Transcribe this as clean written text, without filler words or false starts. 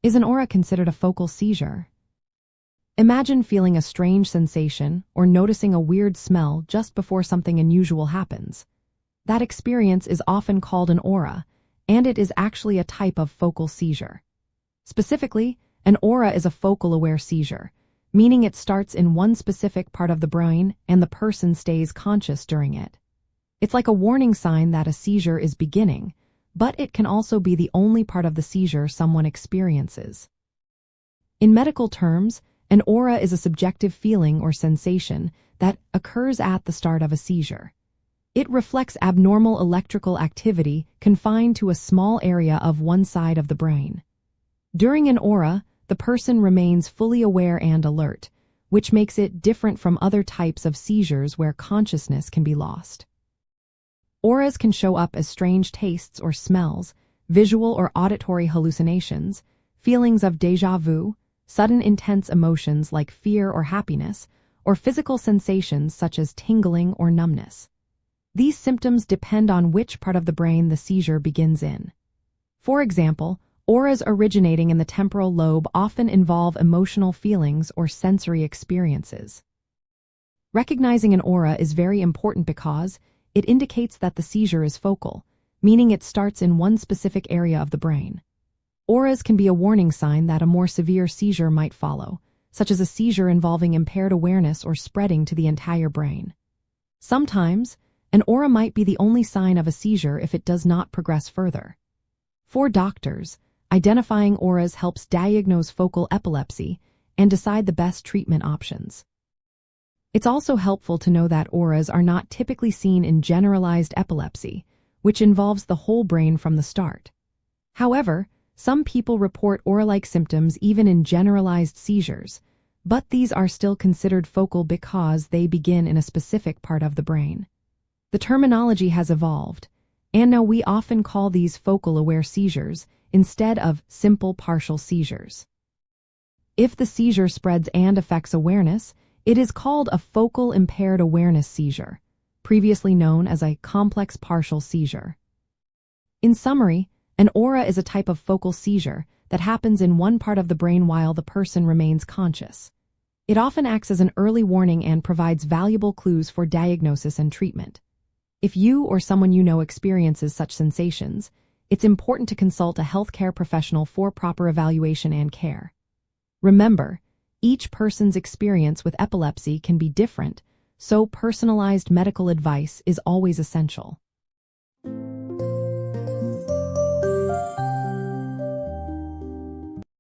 Is an aura considered a focal seizure? Imagine feeling a strange sensation or noticing a weird smell just before something unusual happens. That experience is often called an aura, and it is actually a type of focal seizure. Specifically, an aura is a focal aware seizure, meaning it starts in one specific part of the brain and the person stays conscious during it. It's like a warning sign that a seizure is beginning, but it can also be the only part of the seizure someone experiences. In medical terms, an aura is a subjective feeling or sensation that occurs at the start of a seizure. It reflects abnormal electrical activity confined to a small area of one side of the brain. During an aura, the person remains fully aware and alert, which makes it different from other types of seizures where consciousness can be lost. Auras can show up as strange tastes or smells, visual or auditory hallucinations, feelings of déjà vu, sudden intense emotions like fear or happiness, or physical sensations such as tingling or numbness. These symptoms depend on which part of the brain the seizure begins in. For example, auras originating in the temporal lobe often involve emotional feelings or sensory experiences. Recognizing an aura is very important because it indicates that the seizure is focal, meaning it starts in one specific area of the brain. Auras can be a warning sign that a more severe seizure might follow, such as a seizure involving impaired awareness or spreading to the entire brain. Sometimes, an aura might be the only sign of a seizure if it does not progress further. For doctors, identifying auras helps diagnose focal epilepsy and decide the best treatment options. It's also helpful to know that auras are not typically seen in generalized epilepsy, which involves the whole brain from the start. However, some people report aura-like symptoms even in generalized seizures, but these are still considered focal because they begin in a specific part of the brain. The terminology has evolved, and now we often call these focal-aware seizures instead of simple partial seizures. If the seizure spreads and affects awareness, it is called a focal impaired awareness seizure, previously known as a complex partial seizure. In summary, an aura is a type of focal seizure that happens in one part of the brain while the person remains conscious. It often acts as an early warning and provides valuable clues for diagnosis and treatment. If you or someone you know experiences such sensations, it's important to consult a healthcare professional for proper evaluation and care. Remember, each person's experience with epilepsy can be different, so personalized medical advice is always essential.